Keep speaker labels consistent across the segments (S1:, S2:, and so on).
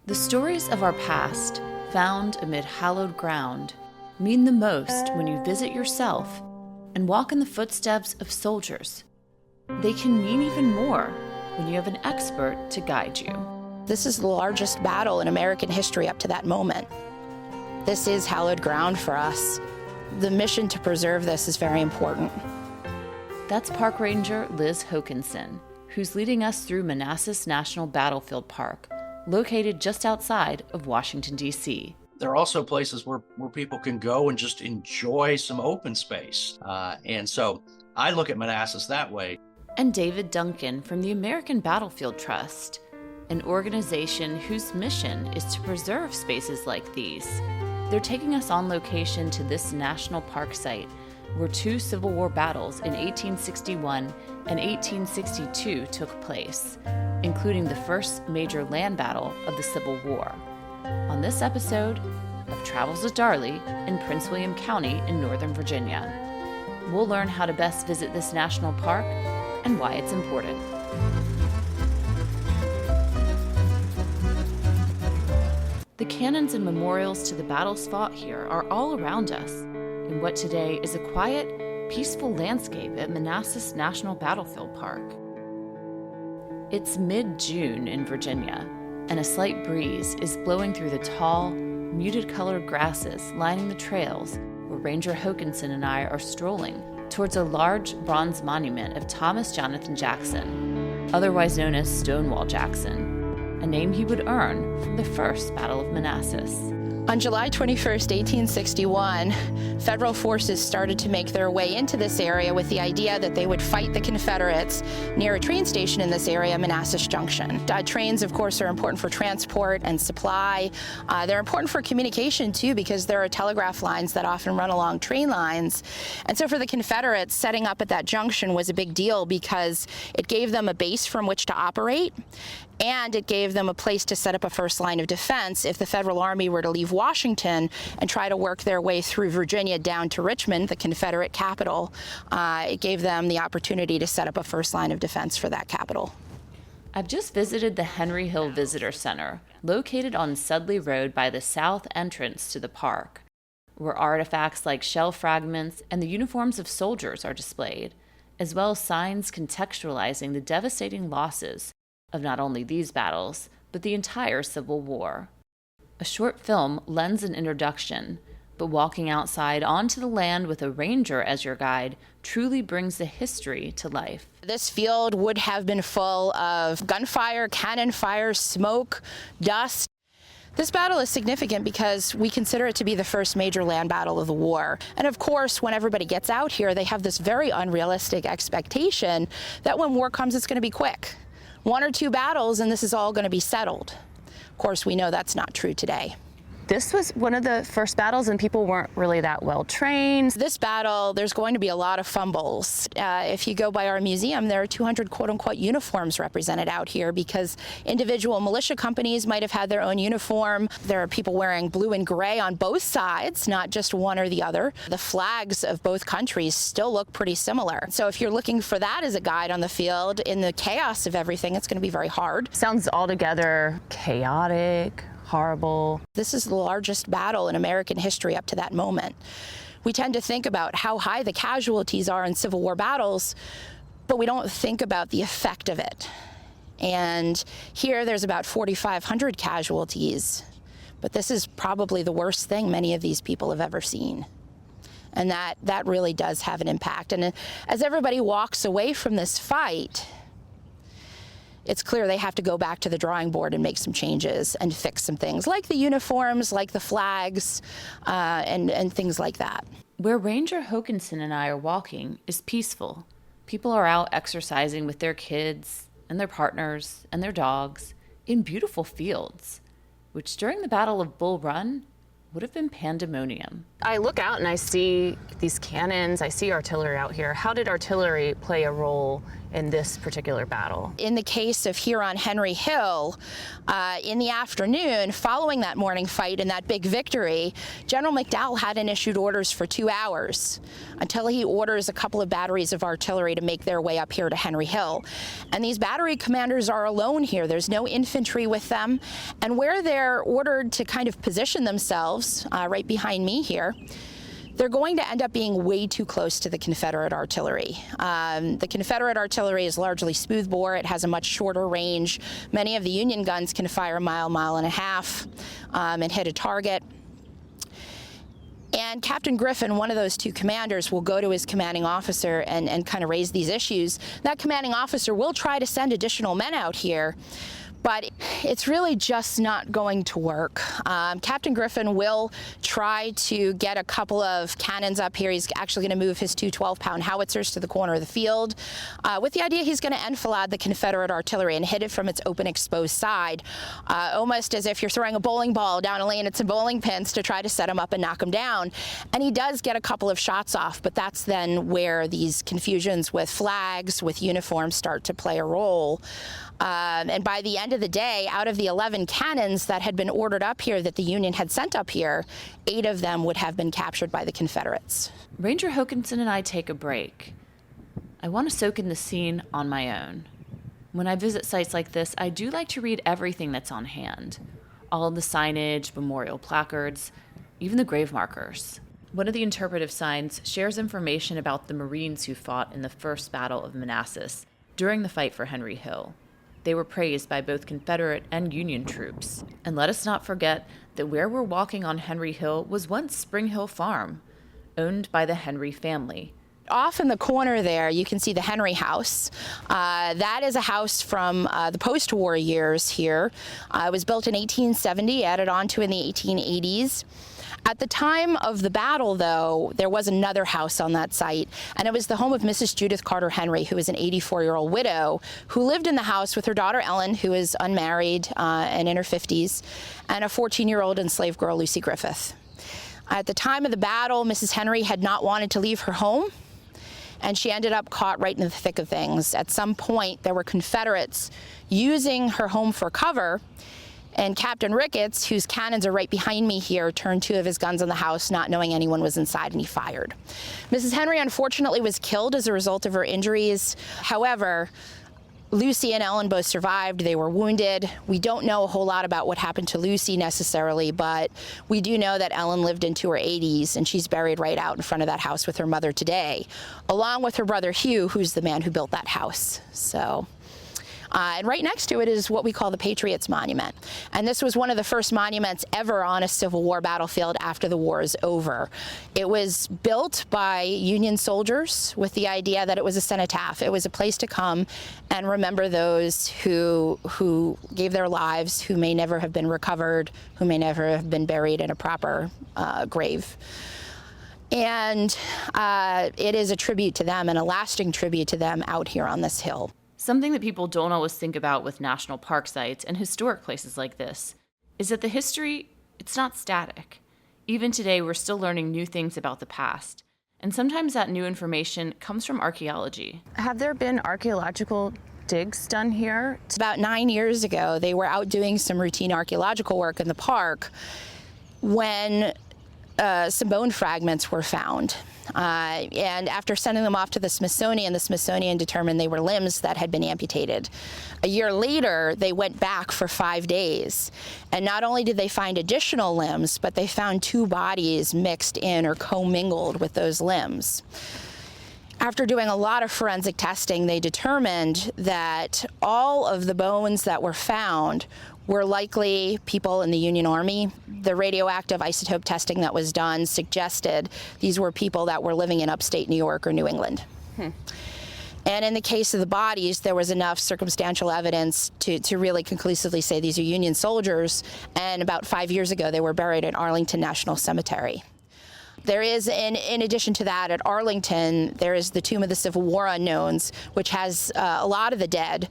S1: The stories of our past, found amid hallowed ground, mean the most when you visit yourself and walk in the footsteps of soldiers. They can mean even more when you have an expert to guide you.
S2: This is the largest battle in American history up to that moment. This is hallowed ground for us. The mission to preserve this is very important.
S1: That's Park Ranger Liz Hokanson, who's leading us through Manassas National Battlefield Park, located just outside of Washington, D.C.
S3: There are also places where people can go and just enjoy some open space. And so I look at Manassas that way.
S1: And David Duncan from the American Battlefield Trust, an organization whose mission is to preserve spaces like these. They're taking us on location to this national park site where two Civil War battles in 1861 and 1862 took place, including the first major land battle of the Civil War. On this episode of Travels with Darley in Prince William County in Northern Virginia, we'll learn how to best visit this national park and why it's important. The cannons and memorials to the battles fought here are all around us in what today is a quiet, peaceful landscape at Manassas National Battlefield Park. It's mid-June in Virginia, and a slight breeze is blowing through the tall, muted-colored grasses lining the trails where Ranger Hokanson and I are strolling towards a large bronze monument of Thomas Jonathan Jackson, otherwise known as Stonewall Jackson, a name he would earn from the First Battle of Manassas.
S2: On July 21st, 1861, federal forces started to make their way into this area with the idea that they would fight the Confederates near a train station in this area, Manassas Junction. Trains, of course, are important for transport and supply. They're important for communication, too, because there are telegraph lines that often run along train lines. And so for the Confederates, setting up at that junction was a big deal because it gave them a base from which to operate, and it gave them a place to set up a first line of defense if the Federal Army were to leave Washington and try to work their way through Virginia down to Richmond, the Confederate capital. It gave them the opportunity to set up a first line of defense for that capital.
S1: I've just visited the Henry Hill Visitor Center, located on Sudley Road by the south entrance to the park, where artifacts like shell fragments and the uniforms of soldiers are displayed, as well as signs contextualizing the devastating losses of not only these battles, but the entire Civil War. A short film lends an introduction, but walking outside onto the land with a ranger as your guide truly brings the history to life.
S2: This field would have been full of gunfire, cannon fire, smoke, dust. This battle is significant because we consider it to be the first major land battle of the war. And of course, when everybody gets out here, they have this very unrealistic expectation that when war comes, it's going to be quick. One or two battles and this is all going to be settled. Of course, we know that's not true today.
S4: This was one of the first battles and people weren't really that well trained.
S2: This battle, there's going to be a lot of fumbles. If you go by our museum, there are 200 quote-unquote uniforms represented out here because individual militia companies might have had their own uniform. There are people wearing blue and gray on both sides, not just one or the other. The flags of both countries still look pretty similar. So if you're looking for that as a guide on the field, in the chaos of everything, it's going to be very hard.
S4: Sounds altogether chaotic, horrible.
S2: This is the largest battle in American history up to that moment. We tend to think about how high the casualties are in Civil War battles, but we don't think about the effect of it. And here there's about 4,500 casualties, but this is probably the worst thing many of these people have ever seen. And that really does have an impact. And as everybody walks away from this fight, it's clear they have to go back to the drawing board and make some changes and fix some things, like the uniforms, like the flags, and things like that.
S1: Where Ranger Hokanson and I are walking is peaceful. People are out exercising with their kids and their partners and their dogs in beautiful fields, which during the Battle of Bull Run would have been pandemonium.
S4: I look out and I see these cannons, I see artillery out here. How did artillery play a role in this particular battle?
S2: In the case of here on Henry Hill, in the afternoon, following that morning fight and that big victory, General McDowell hadn't issued orders for 2 hours until he orders a couple of batteries of artillery to make their way up here to Henry Hill. And these battery commanders are alone here. There's no infantry with them. And where they're ordered to kind of position themselves, right behind me here, they're going to end up being way too close to the Confederate artillery. The Confederate artillery is largely smoothbore. It has a much shorter range. Many of the Union guns can fire a mile, mile and a half, and hit a target. And Captain Griffin, one of those two commanders, will go to his commanding officer and kind of raise these issues. That commanding officer will try to send additional men out here, but it's really just not going to work. Captain Griffin will try to get a couple of cannons up here. He's actually going to move his two 12-pound howitzers to the corner of the field with the idea he's going to enfilade the Confederate artillery and hit it from its open, exposed side, almost as if you're throwing a bowling ball down a lane at some bowling pins to try to set him up and knock him down. And he does get a couple of shots off, but that's then where these confusions with flags, with uniforms start to play a role. And by the end of the day, out of the 11 cannons that had been ordered up here that the Union had sent up here, 8 of them would have been captured by the Confederates.
S1: Ranger Hokanson and I take a break. I want to soak in the scene on my own. When I visit sites like this, I do like to read everything that's on hand. All of the signage, memorial placards, even the grave markers. One of the interpretive signs shares information about the Marines who fought in the First Battle of Manassas during the fight for Henry Hill. They were praised by both Confederate and Union troops. And let us not forget that where we're walking on Henry Hill was once Spring Hill Farm, owned by the Henry family.
S2: Off in the corner there, you can see the Henry House. That is a house from the post-war years here. It was built in 1870, added on to in the 1880s. At the time of the battle, though, there was another house on that site, and it was the home of Mrs. Judith Carter Henry, who was an 84-year-old widow who lived in the house with her daughter Ellen, who is unmarried and in her 50s, and a 14-year-old enslaved girl, Lucy Griffith. At the time of the battle, Mrs. Henry had not wanted to leave her home, and she ended up caught right in the thick of things. At some point, there were Confederates using her home for cover, and Captain Ricketts, whose cannons are right behind me here, turned 2 of his guns on the house, not knowing anyone was inside, and he fired. Mrs. Henry, unfortunately, was killed as a result of her injuries. However, Lucy and Ellen both survived. They were wounded. We don't know a whole lot about what happened to Lucy necessarily, but we do know that Ellen lived into her 80s, and she's buried right out in front of that house with her mother today, along with her brother Hugh, who's the man who built that house. And right next to it is what we call the Patriots Monument. And this was one of the first monuments ever on a Civil War battlefield after the war is over. It was built by Union soldiers with the idea that it was a cenotaph. It was a place to come and remember those who gave their lives, who may never have been recovered, who may never have been buried in a proper grave. And it is a tribute to them, and a lasting tribute to them out here on this hill.
S1: Something that people don't always think about with national park sites and historic places like this is that the history, it's not static. Even today, we're still learning new things about the past. And sometimes that new information comes from archaeology.
S4: Have there been archaeological digs done here?
S2: About 9 years ago, they were out doing some routine archaeological work in the park when some bone fragments were found. And after sending them off to the Smithsonian determined they were limbs that had been amputated. A year later, they went back for 5 days. And not only did they find additional limbs, but they found 2 bodies mixed in or commingled with those limbs. After doing a lot of forensic testing, they determined that all of the bones that were found were likely people in the Union Army. The radioactive isotope testing that was done suggested these were people that were living in upstate New York or New England. And in the case of the bodies, there was enough circumstantial evidence to really conclusively say these are Union soldiers, and about 5 years ago they were buried at Arlington National Cemetery. There is, in addition to that, at Arlington, there is the Tomb of the Civil War Unknowns, which has a lot of the dead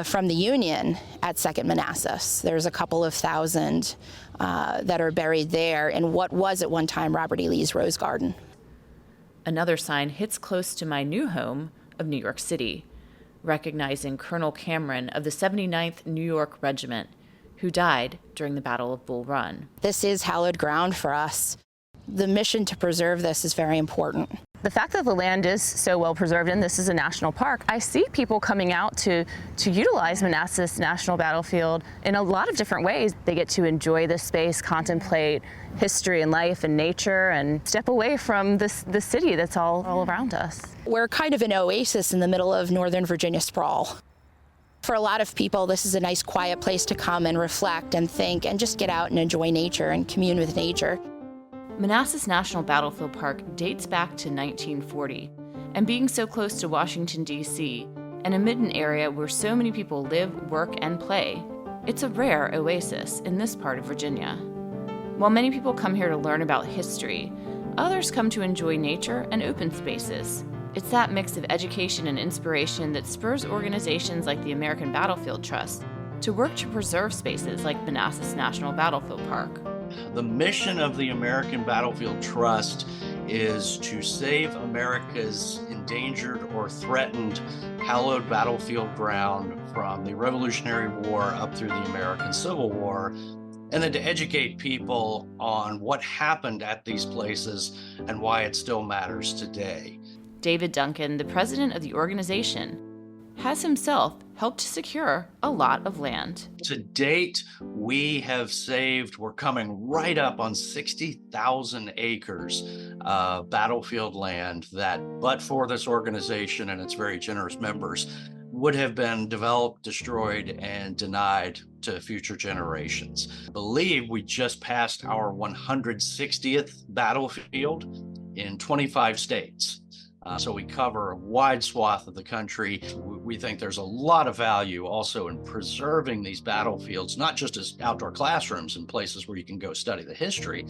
S2: from the Union at 2nd Manassas. There's a couple of thousand that are buried there in what was at one time Robert E. Lee's Rose Garden.
S1: Another sign hits close to my new home of New York City. recognizing Colonel Cameron of the 79th New York Regiment, who died during the Battle of Bull Run.
S2: This is hallowed ground for us. The mission to preserve this is very important.
S4: The fact that the land is so well preserved and this is a national park, I see people coming out to utilize Manassas National Battlefield in a lot of different ways. They get to enjoy this space, contemplate history and life and nature, and step away from the city that's all around us.
S2: We're kind of an oasis in the middle of Northern Virginia sprawl. For a lot of people, this is a nice quiet place to come and reflect and think and just get out and enjoy nature and commune with nature.
S1: Manassas National Battlefield Park dates back to 1940, and being so close to Washington, D.C., and amid an area where so many people live, work, and play, it's a rare oasis in this part of Virginia. While many people come here to learn about history, others come to enjoy nature and open spaces. It's that mix of education and inspiration that spurs organizations like the American Battlefield Trust to work to preserve spaces like Manassas National Battlefield Park.
S3: The mission of the American Battlefield Trust is to save America's endangered or threatened hallowed battlefield ground from the Revolutionary War up through the American Civil War, and then to educate people on what happened at these places and why it still matters today.
S1: David Duncan, the president of the organization, has himself helped to secure a lot of land.
S3: To date, we have saved, we're coming right up on 60,000 acres of battlefield land that, but for this organization and its very generous members, would have been developed, destroyed, and denied to future generations. I believe we just passed our 160th battlefield in 25 states. So we cover a wide swath of the country. We think there's a lot of value also in preserving these battlefields, not just as outdoor classrooms and places where you can go study the history,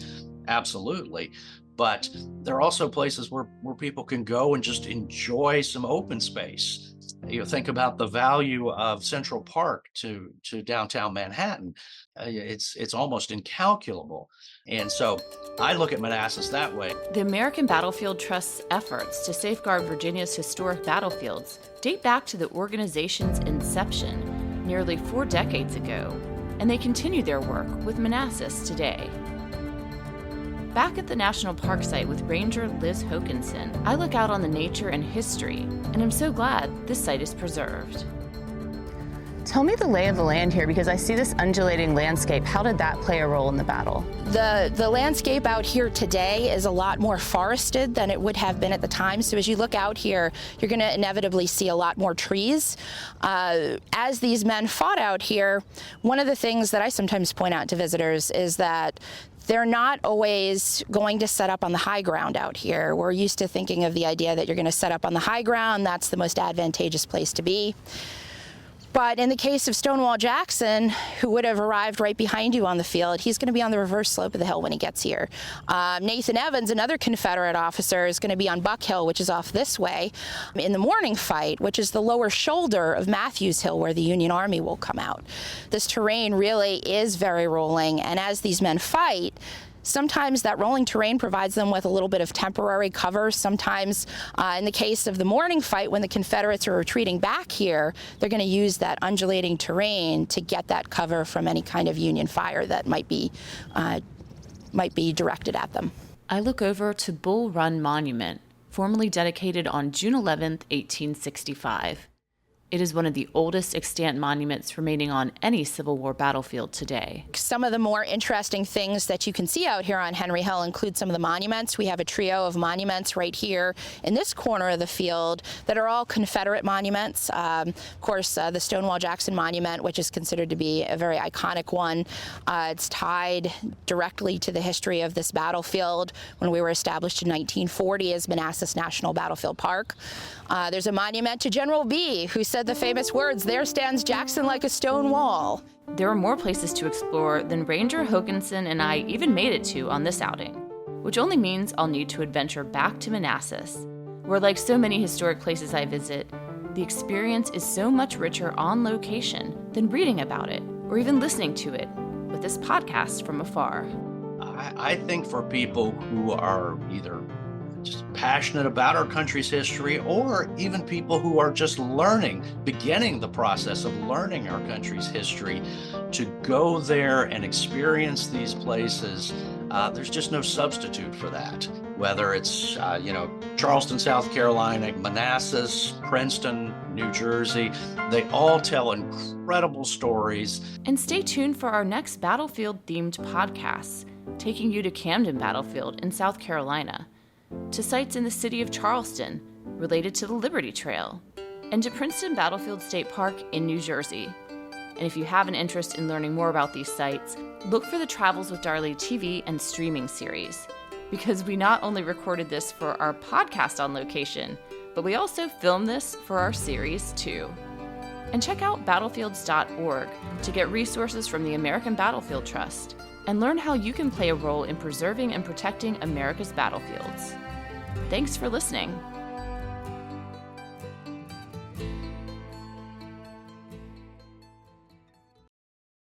S3: absolutely, but there are also places where people can go and just enjoy some open space. You think about the value of Central Park to downtown Manhattan. It's almost incalculable. And so I look at Manassas that way.
S1: The American Battlefield Trust's efforts to safeguard Virginia's historic battlefields date back to the organization's inception nearly 4 decades ago, and they continue their work with Manassas today. Back at the National Park site with Ranger Liz Hokanson, I look out on the nature and history, and I'm so glad this site is preserved.
S4: Tell me the lay of the land here, because I see this undulating landscape. How did that play a role in the battle?
S2: The landscape out here today is a lot more forested than it would have been at the time. So as you look out here, you're going to inevitably see a lot more trees. As these men fought out here, one of the things that I sometimes point out to visitors is that they're not always going to set up on the high ground out here. We're used to thinking of the idea that you're going to set up on the high ground. That's the most advantageous place to be. But in the case of Stonewall Jackson, who would have arrived right behind you on the field, he's going to be on the reverse slope of the hill when he gets here. Nathan Evans, another Confederate officer, is going to be on Buck Hill, which is off this way, in the morning fight, which is the lower shoulder of Matthews Hill, where the Union Army will come out. This terrain really is very rolling, and as these men fight, sometimes that rolling terrain provides them with a little bit of temporary cover. Sometimes, in the case of the morning fight, when the Confederates are retreating back here, they're going to use that undulating terrain to get that cover from any kind of Union fire that might be directed at them.
S1: I look over to Bull Run Monument, formally dedicated on June 11, 1865. It is one of the oldest extant monuments remaining on any Civil War battlefield today.
S2: Some of the more interesting things that you can see out here on Henry Hill include some of the monuments. We have a trio of monuments right here in this corner of the field that are all Confederate monuments. Of course, the Stonewall Jackson Monument, which is considered to be a very iconic one. It's tied directly to the history of this battlefield when we were established in 1940 as Manassas National Battlefield Park. There's a monument to General B, who said the famous words, "There stands Jackson like a stone wall."
S1: There are more places to explore than Ranger Hokanson and I even made it to on this outing, which only means I'll need to adventure back to Manassas, where, like so many historic places I visit, the experience is so much richer on location than reading about it or even listening to it with this podcast from afar.
S3: I think for people who are either just passionate about our country's history, or even people who are just beginning the process of learning our country's history, to go there and experience these places. There's just no substitute for that. Whether it's, Charleston, South Carolina, Manassas, Princeton, New Jersey, they all tell incredible stories.
S1: And stay tuned for our next battlefield-themed podcasts, taking you to Camden Battlefield in South Carolina, to sites in the city of Charleston related to the Liberty Trail, and to Princeton Battlefield State Park in New Jersey. And if you have an interest in learning more about these sites, look for the Travels with Darley TV and streaming series, because we not only recorded this for our podcast on location, but we also filmed this for our series too. And check out battlefields.org to get resources from the American Battlefield Trust and learn how you can play a role in preserving and protecting America's battlefields. Thanks for listening.